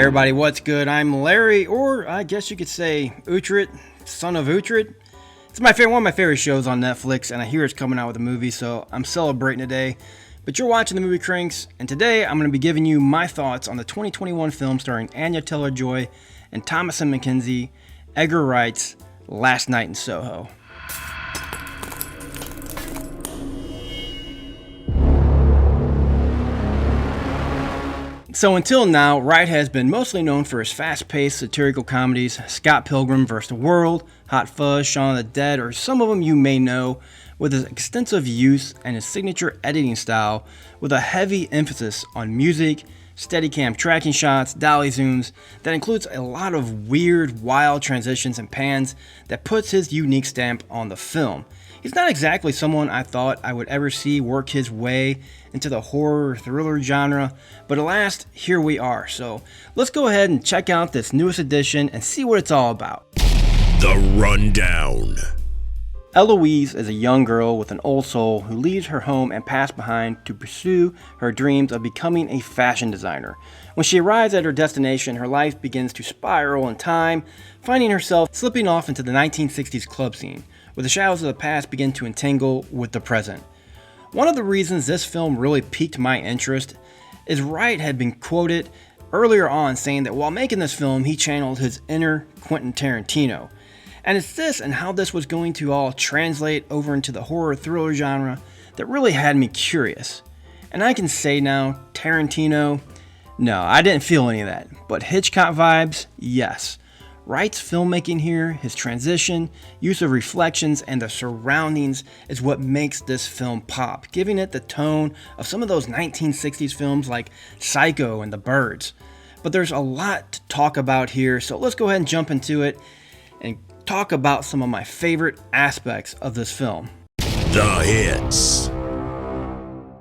Everybody, what's good? I'm Larry, or I guess you could say Uhtred, son of Uhtred. It's one of my favorite shows on Netflix, and I hear it's coming out with a movie, so I'm celebrating today. But you're watching the movie Cranks, and today I'm going to be giving you my thoughts on the 2021 film starring Anya Taylor Joy and Thomasin McKenzie, Edgar Wright's Last Night in Soho. So until now, Wright has been mostly known for his fast-paced satirical comedies, Scott Pilgrim vs. the World, Hot Fuzz, Shaun of the Dead, or some of them you may know, with his extensive use and his signature editing style with a heavy emphasis on music, Steadicam tracking shots, dolly zooms, that includes a lot of weird, wild transitions and pans that puts his unique stamp on the film. He's not exactly someone I thought I would ever see work his way into the horror thriller genre, but alas, here we are. So let's go ahead and check out this newest edition and see what it's all about. The Rundown. Eloise is a young girl with an old soul who leaves her home and past behind to pursue her dreams of becoming a fashion designer. When she arrives at her destination, her life begins to spiral in time, finding herself slipping off into the 1960s club scene, where the shadows of the past begin to entangle with the present. One of the reasons this film really piqued my interest is Wright had been quoted earlier on saying that while making this film, he channeled his inner Quentin Tarantino. And it's this and how this was going to all translate over into the horror thriller genre that really had me curious. And I can say now, Tarantino, no, I didn't feel any of that. But Hitchcock vibes, yes. Wright's filmmaking here, his transition, use of reflections, and the surroundings is what makes this film pop, giving it the tone of some of those 1960s films like Psycho and The Birds. But there's a lot to talk about here, so let's go ahead and jump into it and talk about some of my favorite aspects of this film. The hits.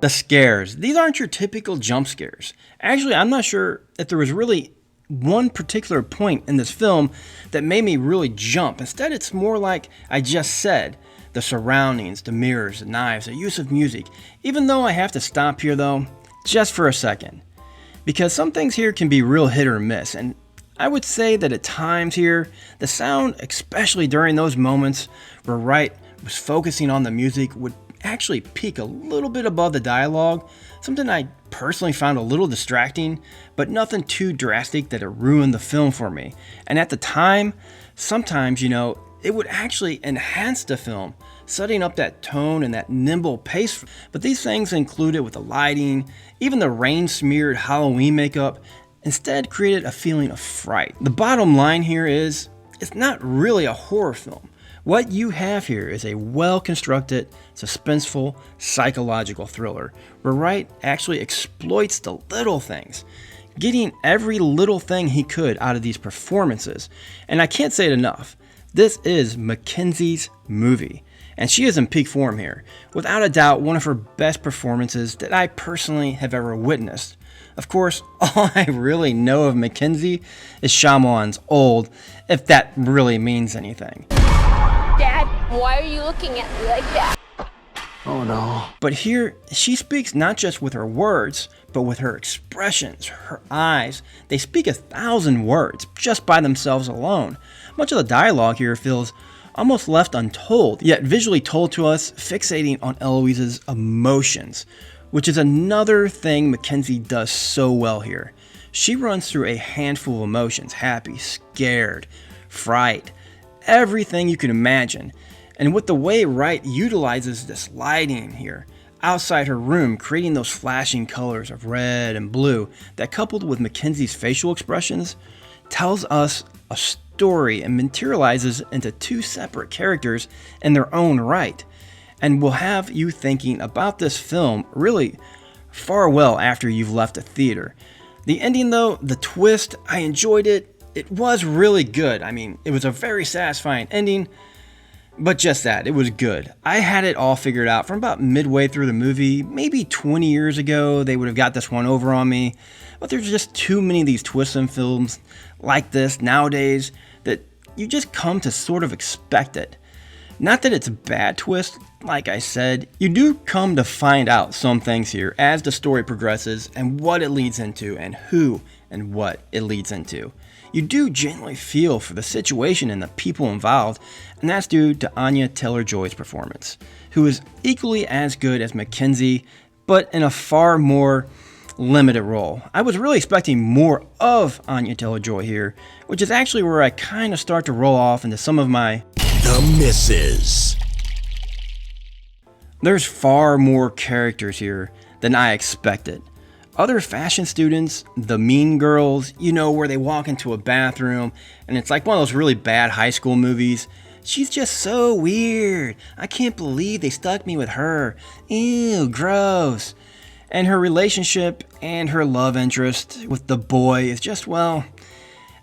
The scares. These aren't your typical jump scares. Actually, I'm not sure if there was really one particular point in this film that made me really jump. Instead, it's more like I just said, the surroundings, the mirrors, the knives, the use of music. Even though I have to stop here though, just for a second, because some things here can be real hit or miss, and I would say that at times here, the sound, especially during those moments where Wright was focusing on the music, would actually peak a little bit above the dialogue, something I personally found a little distracting, but nothing too drastic that it ruined the film for me. And at the time, sometimes, it would actually enhance the film, setting up that tone and that nimble pace. But these things included with the lighting, even the rain-smeared Halloween makeup, instead created a feeling of fright. The bottom line here is, it's not really a horror film. What you have here is a well-constructed, suspenseful, psychological thriller, where Wright actually exploits the little things, getting every little thing he could out of these performances. And I can't say it enough, this is McKenzie's movie, and she is in peak form here. Without a doubt, one of her best performances that I personally have ever witnessed. Of course, all I really know of McKenzie is Shyamalan's Old, if that really means anything. Dad, why are you looking at me like that? Oh no. But here, she speaks not just with her words, but with her expressions, her eyes. They speak 1,000 words just by themselves alone. Much of the dialogue here feels almost left untold, yet visually told to us, fixating on Eloise's emotions, which is another thing McKenzie does so well here. She runs through a handful of emotions: happy, scared, fright, everything you can imagine. And with the way Wright utilizes this lighting here outside her room, creating those flashing colors of red and blue that, coupled with McKenzie's facial expressions, tells us a story and materializes into two separate characters in their own right, and will have you thinking about this film really far well after you've left the theater. The ending though, the twist, I enjoyed it. It was really good. I mean, it was a very satisfying ending, but just that, it was good. I had it all figured out from about midway through the movie. Maybe 20 years ago, they would have got this one over on me, but there's just too many of these twists in films like this nowadays that you just come to sort of expect it. Not that it's a bad twist, like I said, you do come to find out some things here as the story progresses and what it leads into and who and what it leads into. You do genuinely feel for the situation and the people involved, and that's due to Anya Taylor Joy's performance, who is equally as good as McKenzie, but in a far more limited role. I was really expecting more of Anya Taylor Joy here, which is actually where I kind of start to roll off into some of my The misses. There's far more characters here than I expected. Other fashion students, the mean girls, where they walk into a bathroom and it's like one of those really bad high school movies. She's just so weird. I can't believe they stuck me with her. Ew, gross. And her relationship and her love interest with the boy is just, well,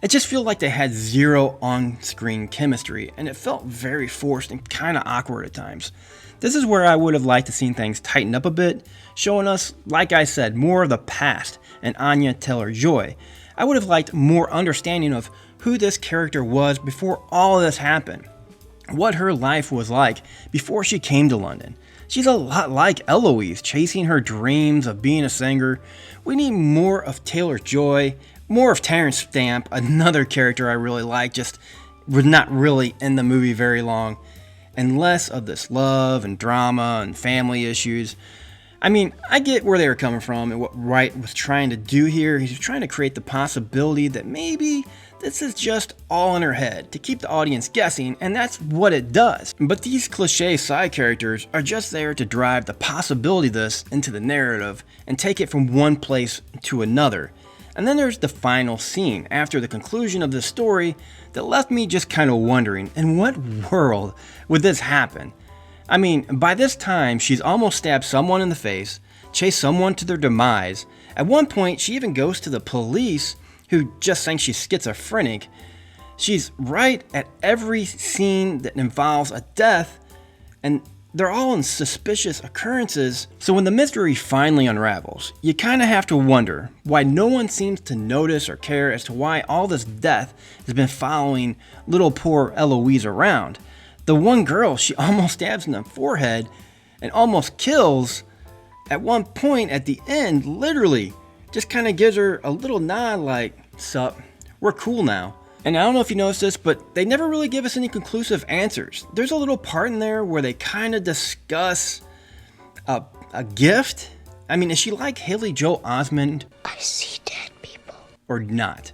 it just feels like they had zero on-screen chemistry, and it felt very forced and kind of awkward at times. This is where I would have liked to seen things tighten up a bit, showing us, like I said, more of the past and Anya Taylor Joy. I would have liked more understanding of who this character was before all of this happened, what her life was like before she came to London. She's a lot like Eloise, chasing her dreams of being a singer. We need more of Taylor Joy, more of Terrence Stamp, another character I really like, just was not really in the movie very long, and less of this love and drama and family issues. I mean, I get where they were coming from and what Wright was trying to do here. He's trying to create the possibility that maybe this is just all in her head to keep the audience guessing, and that's what it does. But these cliche side characters are just there to drive the possibility of this into the narrative and take it from one place to another. And then there's the final scene after the conclusion of this story that left me just kind of wondering, in what world would this happen? I mean, by this time, she's almost stabbed someone in the face, chased someone to their demise. At one point, she even goes to the police, who just think she's schizophrenic. She's right at every scene that involves a death, and they're all in suspicious occurrences. So when the mystery finally unravels, you kind of have to wonder why no one seems to notice or care as to why all this death has been following little poor Eloise around. The one girl she almost stabs in the forehead and almost kills, at one point at the end, literally just kind of gives her a little nod like, "Sup, we're cool now." And I don't know if you noticed this, but they never really give us any conclusive answers. There's a little part in there where they kind of discuss a gift. I mean, is she like Haley Joel Osment? I see dead people. Or not?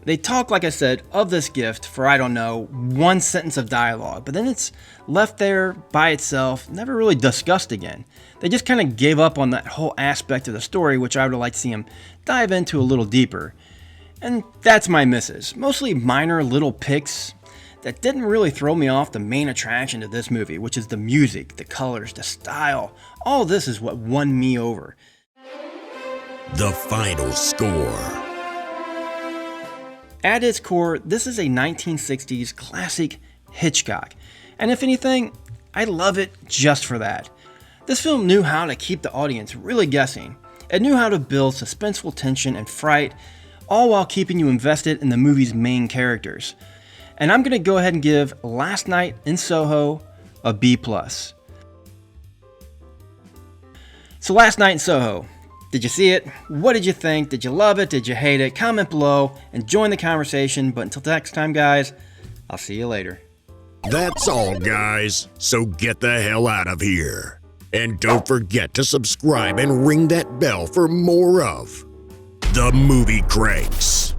They talk, like I said, of this gift for, I don't know, one sentence of dialogue, but then it's left there by itself, never really discussed again. They just kind of gave up on that whole aspect of the story, which I would like to see them dive into a little deeper. And that's my misses. Mostly minor little picks that didn't really throw me off the main attraction to this movie, which is the music, the colors, the style. All this is what won me over. The final score. At its core, this is a 1960s classic Hitchcock. And if anything, I love it just for that. This film knew how to keep the audience really guessing. It knew how to build suspenseful tension and fright, all while keeping you invested in the movie's main characters. And I'm going to go ahead and give Last Night in Soho a B+. So Last Night in Soho, did you see it? What did you think? Did you love it? Did you hate it? Comment below and join the conversation. But until next time, guys, I'll see you later. That's all, guys. So get the hell out of here. And don't forget to subscribe and ring that bell for more of The Movie Cranks.